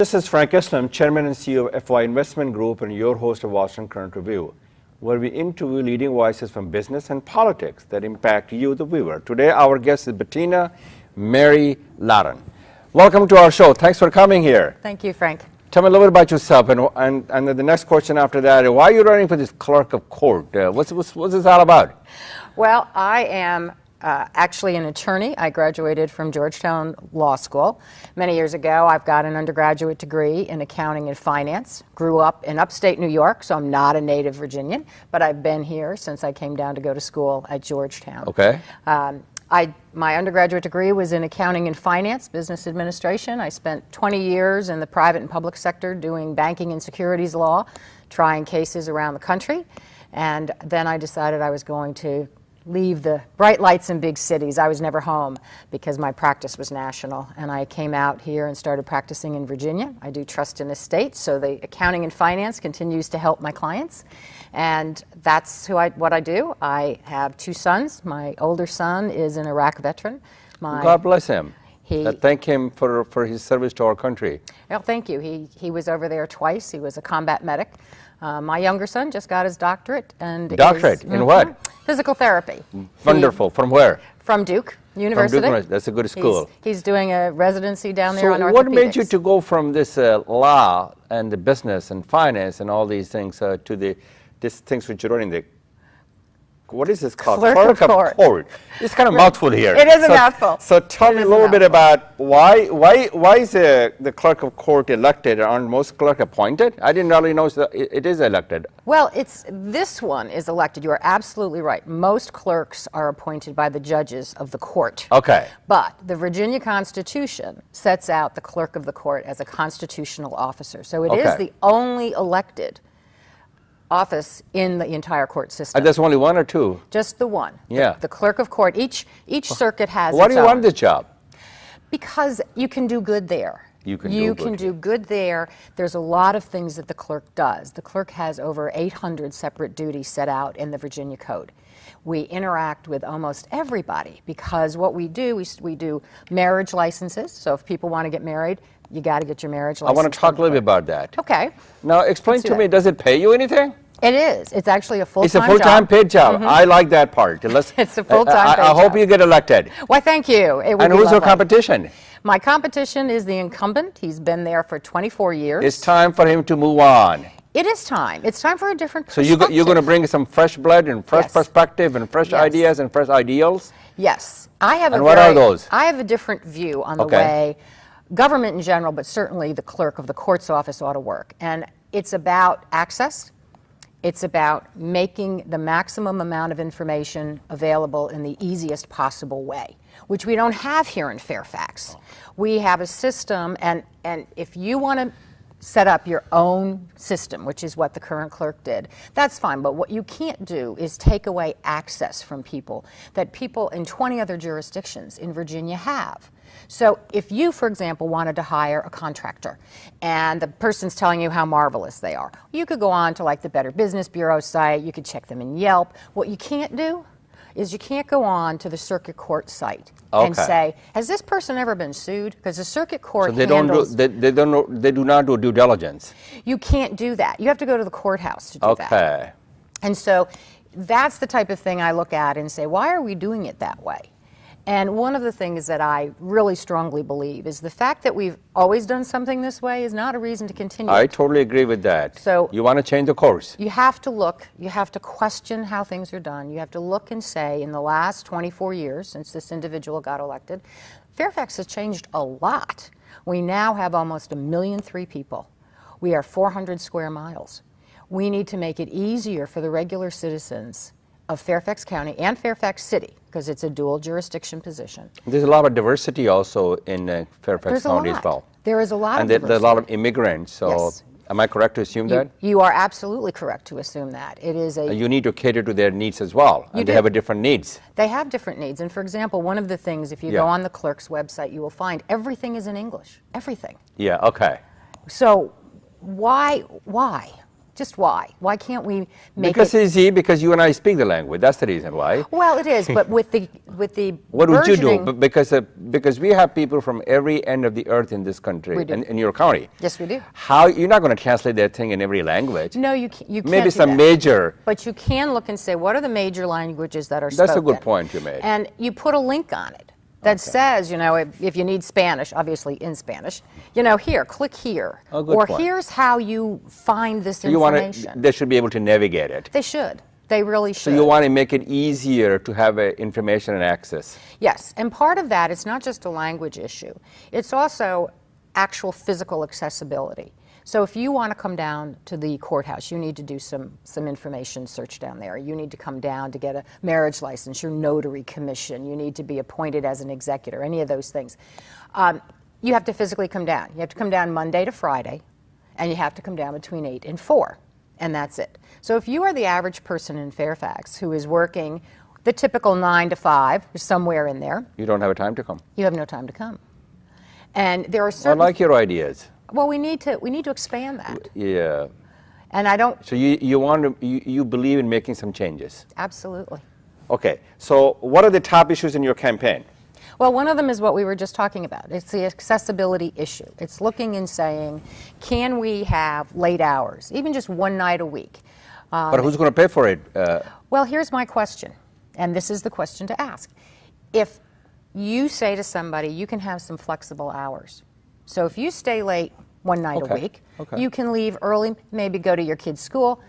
This is Frank Islam, Chairman and CEO of FY Investment Group and your host of Washington Current Review, where we interview leading voices from business and politics that impact you, the viewer. Today, our guest is Bettina Mary Lawton. Welcome to our show. Thanks for coming here. Thank you, Frank. Tell me a little bit about yourself, and then the next question after that, why are you running for this clerk of court? What's this all about? Well, I am actually an attorney. I graduated from Georgetown Law School many years ago. I've got an undergraduate degree in accounting and finance. Grew up in upstate New York, so I'm not a native Virginian, but I've been here since I came down to go to school at Georgetown. Okay. My undergraduate degree was in accounting and finance, business administration. I spent 20 years in the private and public sector doing banking and securities law, trying cases around the country. And then I decided I was going to leave the bright lights in big cities. I was never home because my practice was national. And I came out here and started practicing in Virginia. I do trust and estate, so the accounting and finance continues to help my clients. And that's what I do. I have two sons. My older son is an Iraq veteran. God bless him. Thank him for his service to our country. Well, thank you. He was over there twice. He was a combat medic. My younger son just got his doctorate. Doctorate in what? Physical therapy. Wonderful. From where? From Duke University. From Duke, that's a good school. He's doing a residency down there on orthopedics. So what made you to go from this law and the business and finance and all these things to these things which you're running the, what is this called? Clerk of court. It's kind of mouthful here. It is a mouthful. So tell me a little bit about why is the clerk of court elected? Aren't most clerk appointed? I didn't really know it is elected. Well, this one is elected. You are absolutely right. Most clerks are appointed by the judges of the court. Okay. But the Virginia Constitution sets out the clerk of the court as a constitutional officer. So it is the only elected office in the entire court system. And there's only one or two? Just the one. Yeah. The clerk of court. Each circuit has Why do you want this job? Because you can do good there. You can do good there. There's a lot of things that the clerk does. The clerk has over 800 separate duties set out in the Virginia Code. We interact with almost everybody because what we do, we do marriage licenses. So if people want to get married, you got to get your marriage license. I want to talk a little bit about that. Okay. Now explain to me, does it pay you anything? It is. It's actually a full-time job. It's a full-time paid job. Mm-hmm. I like that part. It's a full-time paid I job. hope you get elected. Why, thank you. And who's your competition? My competition is the incumbent. He's been there for 24 years. It's time for him to move on. It is time. It's time for a different perspective. So you're going to bring some fresh blood and fresh perspective and fresh ideas and fresh ideals? Yes. What are those? I have a different view on the way government in general, but certainly the clerk of the court's office ought to work. And it's about access. It's about making the maximum amount of information available in the easiest possible way, which we don't have here in Fairfax. We have a system, and if you want to set up your own system, which is what the current clerk did, that's fine. But what you can't do is take away access from people that people in 20 other jurisdictions in Virginia have. So if you, for example, wanted to hire a contractor and the person's telling you how marvelous they are, you could go on to like the Better Business Bureau site, you could check them in Yelp. What you can't do is you can't go on to the circuit court site and say, has this person ever been sued? Because the circuit court handles... they do not do due diligence. You can't do that. You have to go to the courthouse to do that. And so that's the type of thing I look at and say, why are we doing it that way? And one of the things that I really strongly believe is the fact that we've always done something this way is not a reason to continue. I totally agree with that. So you want to change the course. You have to look, you have to question how things are done. You have to look and say, in the last 24 years since this individual got elected, Fairfax has changed a lot. We now have almost 1.3 million people. We are 400 square miles. We need to make it easier for the regular citizens of Fairfax County and Fairfax City, because it's a dual jurisdiction position. There's a lot of diversity also in Fairfax County as well. There is a lot of diversity. And there's a lot of immigrants, so am I correct to assume that? You are absolutely correct to assume that. It is you need to cater to their needs as well, and they have different needs. They have different needs, and for example, one of the things, if you go on the clerk's website, you will find everything is in English, everything. Yeah, okay. So why? Just why? Why can't we make because it's easy, because you and I speak the language. That's the reason why. Well, it is, but with the what would you do? burgeoning- Because we have people from every end of the earth in this country, We do. in your county. Yes, we do. How you're not going to translate that thing in every language? No, you can't. Maybe do some that. major. But you can look and say, what are the major languages that are That's spoken? a good point you made. And you put a link on it that says, you know, if you need Spanish, obviously in Spanish, you know, here, click here. Oh, good or point. here's how you find this You want information. they should be able to navigate it. They should. They really should. So you want to make it easier to have information and access. Yes, and part of that, it's not just a language issue. It's also actual physical accessibility. So if you want to come down to the courthouse, you need to do some information search down there. You need to come down to get a marriage license, your notary commission. You need to be appointed as an executor, any of those things. You have to physically come down. You have to come down Monday to Friday, and you have to come down between 8 and 4, and that's it. So if you are the average person in Fairfax who is working the typical 9 to 5, or somewhere in there, You don't have a time to come. you have no time to come. And there are I certain... like your ideas. Well, we need to expand that. Yeah. And I don't... So you believe in making some changes. Absolutely. Okay. So what are the top issues in your campaign? Well, one of them is what we were just talking about. It's the accessibility issue. It's looking and saying, can we have late hours, even just one night a week? But who's going to pay for it? Well, here's my question, and this is the question to ask. If you say to somebody, you can have some flexible hours. So if you stay late one night a week, you can leave early, maybe go to your kid's school,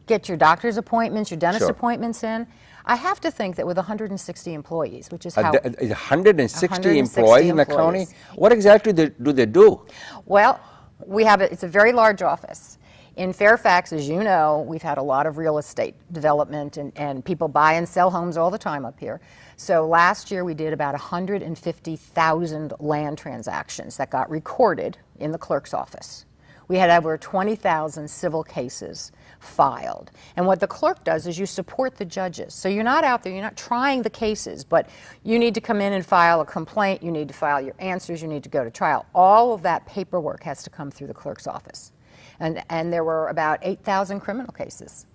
get your doctor's appointments, your dentist appointments in. I have to think that with 160 employees, which is how... 160 employees in the county? What exactly do they do? Well, it's a very large office. In Fairfax, as you know, we've had a lot of real estate development and people buy and sell homes all the time up here. So last year we did about 150,000 land transactions that got recorded in the clerk's office. We had over 20,000 civil cases filed. And what the clerk does is you support the judges. So you're not out there, you're not trying the cases, but you need to come in and file a complaint, you need to file your answers, you need to go to trial. All of that paperwork has to come through the clerk's office. And there were about 8,000 criminal cases.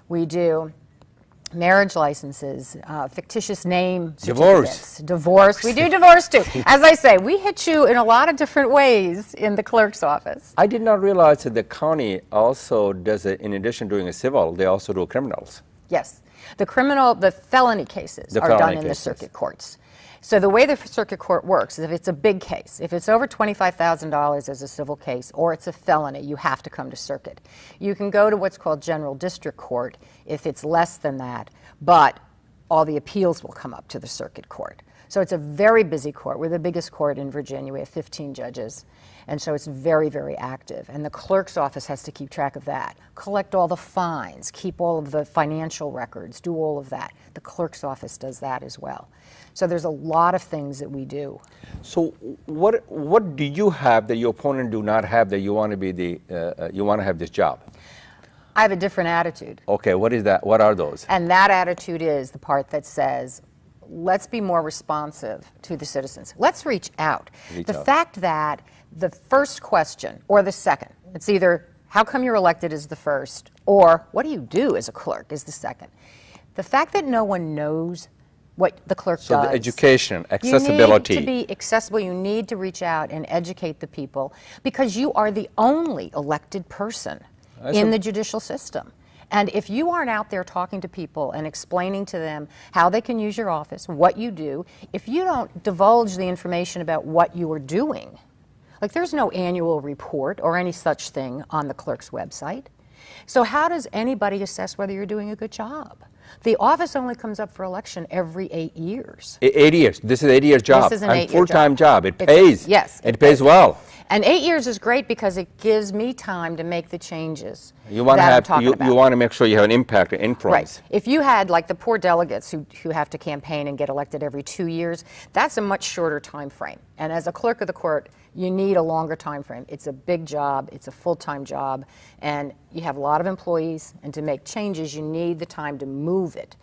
We do marriage licenses, fictitious name certificates. Divorce. We do divorce too. As I say, we hit you in a lot of different ways in the clerk's office. I did not realize that the county also does it, in addition to doing a civil, they also do criminals. Yes. The felony cases are done in the circuit courts. So the way the circuit court works is if it's a big case, if it's over $25,000 as a civil case or it's a felony, you have to come to circuit. You can go to what's called general district court if it's less than that, but all the appeals will come up to the circuit court. So it's a very busy court. We're the biggest court in Virginia. We have 15 judges. And so it's very, very active. And the clerk's office has to keep track of that, collect all the fines, keep all of the financial records, do all of that. The clerk's office does that as well. So there's a lot of things that we do. So what do you have that your opponent do not have that you want to be you want to have this job? I have a different attitude. Okay, what is that? What are those? And that attitude is the part that says, let's be more responsive to the citizens. Let's reach out. The fact that the first question or the second, it's either how come you're elected is the first, or what do you do as a clerk is the second. The fact that no one knows what the clerk does. So the education, accessibility. You need to be accessible. You need to reach out and educate the people because you are the only elected person in the judicial system. And if you aren't out there talking to people and explaining to them how they can use your office, what you do, if you don't divulge the information about what you are doing, like there's no annual report or any such thing on the clerk's website. So how does anybody assess whether you're doing a good job? The office only comes up for election every 8 years. 8 years. This is 8 years job. This is an 8-year full-time job. It pays. Yes. It pays well. And 8 years is great because it gives me time to make the changes You want to make sure you have an impact, an influence. Right. If you had like the poor delegates who have to campaign and get elected every 2 years, that's a much shorter time frame. And as a clerk of the court, you need a longer time frame. It's a big job, it's a full-time job, and you have a lot of employees, and to make changes, you need the time to move it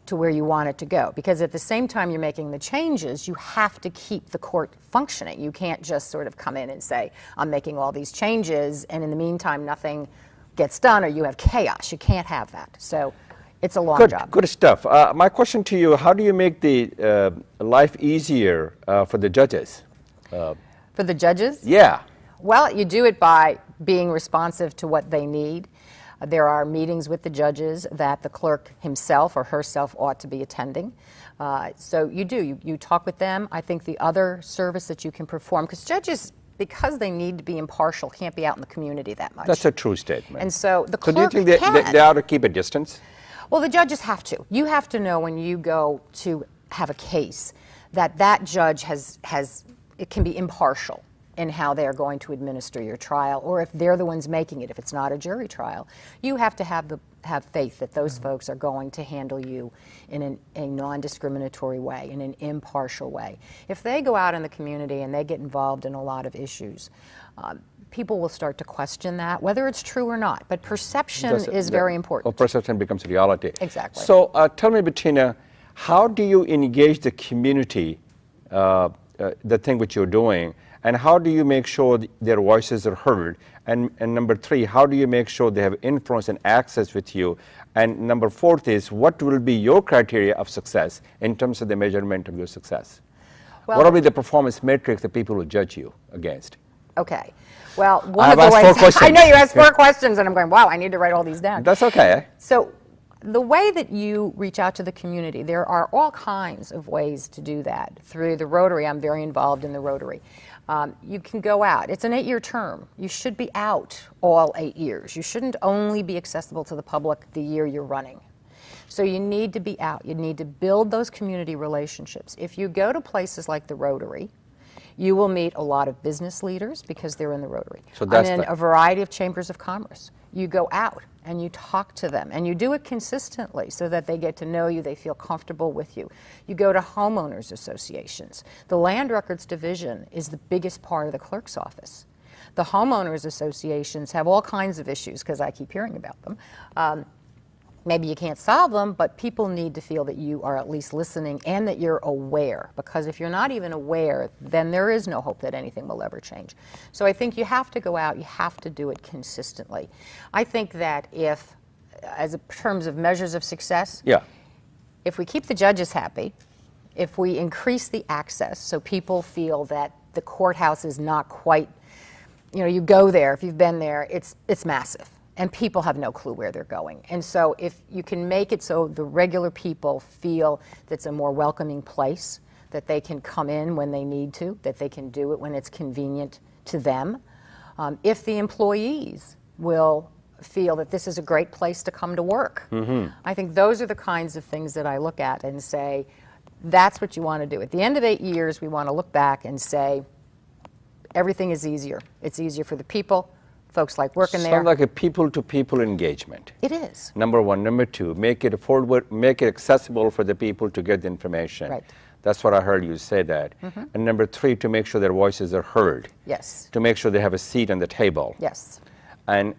to where you want it to go. Because at the same time you're making the changes, you have to keep the court functioning. You can't just sort of come in and say, I'm making all these changes, and in the meantime, nothing gets done or you have chaos. You can't have that. So it's a long job. Good stuff. My question to you, how do you make the life easier for the judges? For the judges? Yeah. Well, you do it by being responsive to what they need. There are meetings with the judges that the clerk himself or herself ought to be attending. So you talk with them. I think the other service that you can perform, because judges, because they need to be impartial, can't be out in the community that much. That's a true statement. And so the clerk So do you think they ought to keep a distance? Well, the judges have to. You have to know when you go to have a case that judge it can be impartial in how they're going to administer your trial, or if they're the ones making it, if it's not a jury trial. You have to have faith that those folks are going to handle you in a non-discriminatory way, in an impartial way. If they go out in the community and they get involved in a lot of issues, people will start to question that, whether it's true or not. But perception is very important. Well, perception becomes reality. Exactly. So tell me, Bettina, how do you engage the community, the thing which you're doing, and how do you make sure their voices are heard? And number 3, how do you make sure they have influence and access with you? And number 4 is, what will be your criteria of success in terms of the measurement of your success? Well, what will be the performance metrics that people will judge you against? Okay. Well, one of the ways, I know you asked 4 questions, and I'm going, wow, I need to write all these down. That's okay. So the way that you reach out to the community, there are all kinds of ways to do that. Through the Rotary, I'm very involved in the Rotary. You can go out. It's an 8-year term. You should be out all 8 years. You shouldn't only be accessible to the public the year you're running. So you need to be out. You need to build those community relationships. If you go to places like the Rotary, you will meet a lot of business leaders because they're in the Rotary. So that's and in a variety of chambers of commerce. You go out and you talk to them, and you do it consistently so that they get to know you, they feel comfortable with you. You go to homeowners associations. The Land Records Division is the biggest part of the clerk's office. The homeowners associations have all kinds of issues, because I keep hearing about them. Maybe you can't solve them, but people need to feel that you are at least listening and that you're aware, because if you're not even aware, then there is no hope that anything will ever change. So I think you have to go out, you have to do it consistently. I think that if, as in terms of measures of success, if we keep the judges happy, if we increase the access so people feel that the courthouse is not quite, you go there, if you've been there, it's massive. And people have no clue where they're going. And so if you can make it so the regular people feel that it's a more welcoming place, that they can come in when they need to, that they can do it when it's convenient to them, if the employees will feel that this is a great place to come to work. I think those are the kinds of things that I look at and say, that's what you want to do. At the end of 8 years, we want to look back and say, everything is easier. It's easier for the people. Folks like working there. Sounds like a people-to-people engagement. It is. Number 1. Number 2, make it affordable, make it accessible for the people to get the information. Right. That's what I heard you say that. And number 3, to make sure their voices are heard. Yes. To make sure they have a seat on the table. Yes. And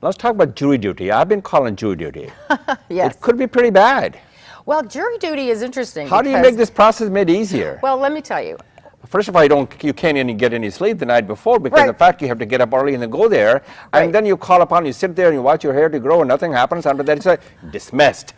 let's talk about jury duty. I've been calling jury duty. Yes. It could be pretty bad. Well, jury duty is interesting. How do you make this process made easier? Well, let me tell you. First of all, you can't even get any sleep the night before, because the fact you have to get up early and then go there, and then you call upon, you sit there and you watch your hair to grow and nothing happens. After that, it's like dismissed.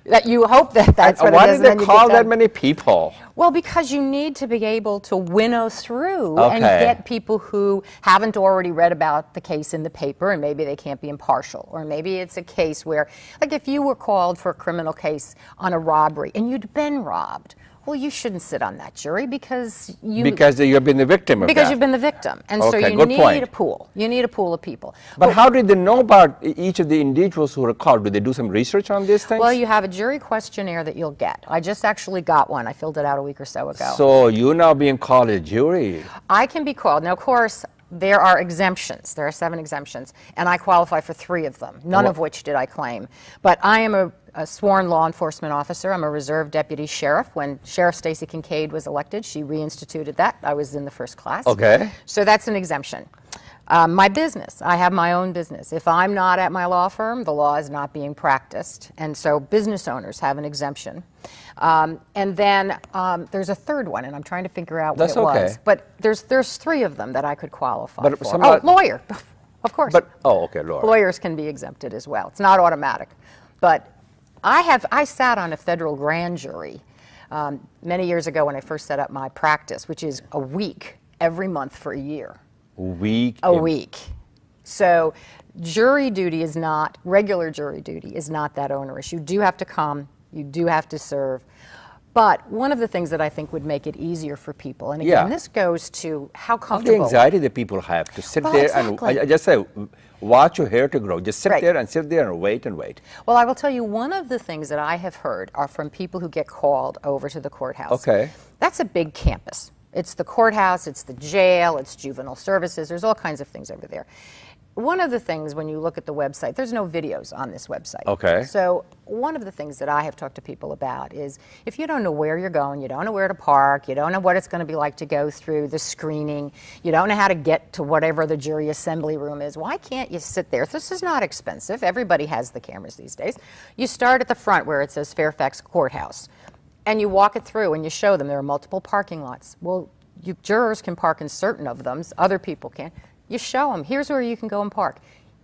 That you hope that's what it is. Why did they call that many people? Well, because you need to be able to winnow through and get people who haven't already read about the case in the paper, and maybe they can't be impartial. Or maybe it's a case where, like if you were called for a criminal case on a robbery and you'd been robbed, well, you shouldn't sit on that jury because you have been the victim of that. Because you've been the victim. And so you need a pool. You need a pool of people. But how did they know about each of the individuals who were called? Did they do some research on these things? Well, you have a jury questionnaire that you'll get. I just actually got one. I filled it out a week or so ago. So you're now being called a jury. I can be called. Now, of course, there are exemptions. There are 7 exemptions, and I qualify for 3 of them, none of which did I claim. But I am a sworn law enforcement officer. I'm a reserve deputy sheriff. When Sheriff Stacey Kincaid was elected, she reinstituted that. I was in the first class. Okay. So that's an exemption. My business, I have my own business. If I'm not at my law firm, the law is not being practiced. And so business owners have an exemption. And then there's a third one, and I'm trying to figure out what it was. But there's 3 of them that I could qualify for. Lawyer. Of course. But, oh, okay, Laura. Lawyers can be exempted as well. It's not automatic. But I sat on a federal grand jury many years ago when I first set up my practice, which is a week every month for a year. A week? A week. So jury duty is not, regular jury duty is not that onerous. You do have to come, you do have to serve. But one of the things that I think would make it easier for people, and again, this goes to how comfortable. The anxiety that people have to sit there exactly. and I just say, watch your hair to grow. Just sit there and wait and wait. Well, I will tell you, one of the things that I have heard are from people who get called over to the courthouse. Okay. That's a big campus. It's the courthouse, it's the jail, it's juvenile services. There's all kinds of things over there. One of the things when you look at the website, there's no videos on this website. Okay. So one of the things that I have talked to people about is if you don't know where you're going, you don't know where to park, you don't know what it's going to be like to go through the screening, you don't know how to get to whatever the jury assembly room is, why can't you sit there? This is not expensive. Everybody has the cameras these days. You start at the front where it says Fairfax Courthouse, and you walk it through and you show them there are multiple parking lots. Well, jurors can park in certain of them, other people can't. You show them, here's where you can go and park.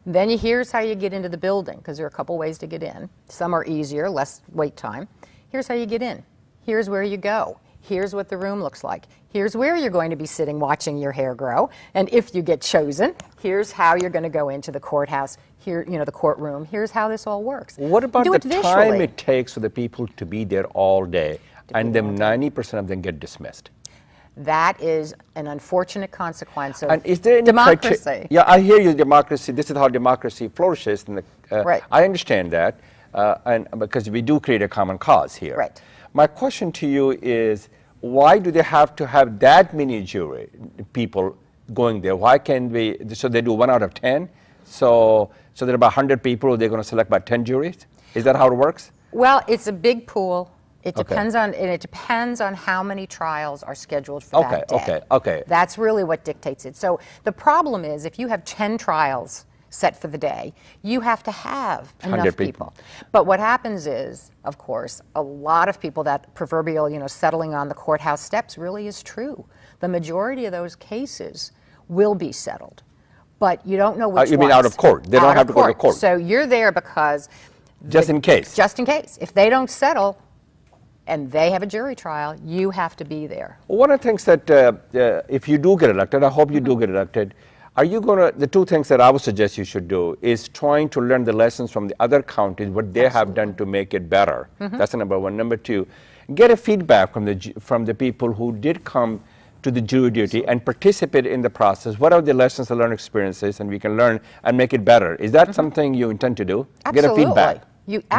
Then here's how you get into the building, because there are a couple ways to get in. Some are easier, less wait time. Here's how you get in. Here's where you go. Here's what the room looks like. Here's where you're going to be sitting watching your hair grow. And if you get chosen, here's how you're going to go into the courthouse, here, the courtroom. Here's how this all works. What about the time it takes for the people to be there all day, and then 90% of them get dismissed? That is an unfortunate consequence of and is there any democracy. Yeah, I hear you, democracy. This is how democracy flourishes. In right. I understand that, and because we do create a common cause here. Right. My question to you is, why do they have to have that many jury people going there? Why can't we, so they do 1 out of 10? So there are about 100 people, they're going to select about 10 juries? Is that how it works? Well, it's a big pool. It depends on how many trials are scheduled for that day. Okay. That's really what dictates it. So the problem is, if you have 10 trials set for the day, you have to have enough people. But what happens is, of course, a lot of people, that proverbial, settling on the courthouse steps really is true. The majority of those cases will be settled, but you don't know which ones. You mean out of court? They don't have to go to court. So you're there because just in case. Just in case. If they don't settle, and they have a jury trial, you have to be there. One of the things that if you do get elected, I hope you do get elected, are you going to, the two things that I would suggest you should do is trying to learn the lessons from the other counties, what they have done to make it better. That's number one. Number two, get a feedback from the people who did come to the jury duty and participate in the process. What are the lessons, the learned experiences, and we can learn and make it better. Is that something you intend to do? Absolutely. Get a feedback.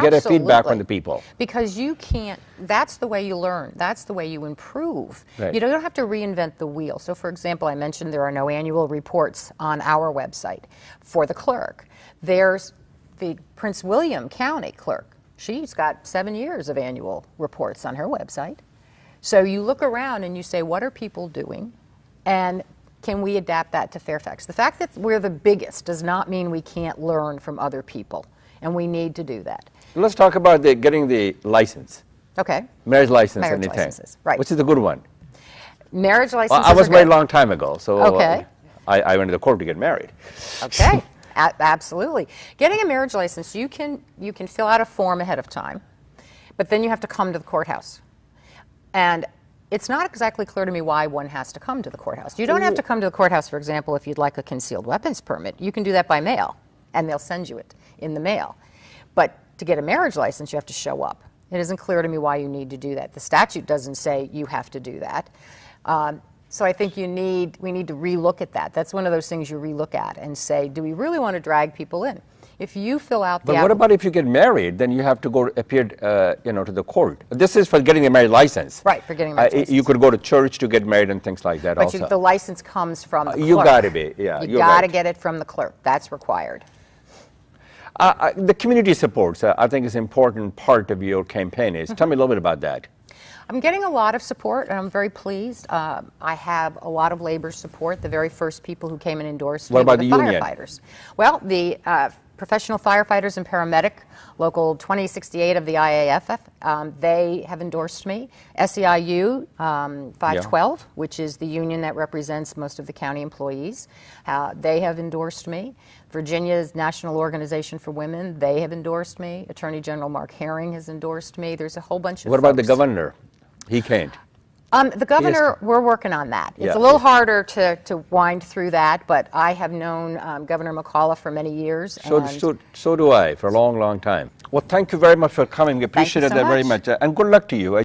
Get a feedback from the people. Because you can't, that's the way you learn. That's the way you improve. Right. You don't have to reinvent the wheel. So for example, I mentioned there are no annual reports on our website for the clerk. There's the Prince William County clerk. She's got 7 years of annual reports on her website. So you look around and you say, what are people doing? And can we adapt that to Fairfax? The fact that we're the biggest does not mean we can't learn from other people. And we need to do that. Let's talk about getting the license. Okay. Marriage license, marriage anything. Licenses, right. Which is a good one. Marriage licenses. Well, I was married a long time ago, so okay. I went to the court to get married. Okay. Absolutely. Getting a marriage license, you can fill out a form ahead of time, but then you have to come to the courthouse. And it's not exactly clear to me why one has to come to the courthouse. You don't have to come to the courthouse, for example, if you'd like a concealed weapons permit. You can do that by mail, and they'll send you it in the mail. But to get a marriage license, you have to show up. It isn't clear to me why you need to do that. The statute doesn't say you have to do that. So I think we need to relook at that. That's one of those things you relook at and say, do we really want to drag people in? If you fill out the... But what about if you get married, then you have to go appear, to the court. This is for getting a marriage license. Right, for getting a marriage license. You could go to church to get married and things like that but also. But the license comes from the clerk. You got to be, yeah. You got to get it from the clerk. That's required. The community supports, I think, is an important part of your campaign. Tell me a little bit about that. I'm getting a lot of support, and I'm very pleased. I have a lot of labor support. The very first people who came and endorsed me were the firefighters. Well, the Professional Firefighters and Paramedic, Local 2068 of the IAFF, they have endorsed me. SEIU 512, which is the union that represents most of the county employees, they have endorsed me. Virginia's National Organization for Women, they have endorsed me. Attorney General Mark Herring has endorsed me. There's a whole bunch of What about the folks. governor? He can't. The governor, we're working on that. It's a little harder to wind through that, but I have known Governor McAuliffe for many years. So do I, for a long, long time. Well, thank you very much for coming. We appreciate that very much. And good luck to you.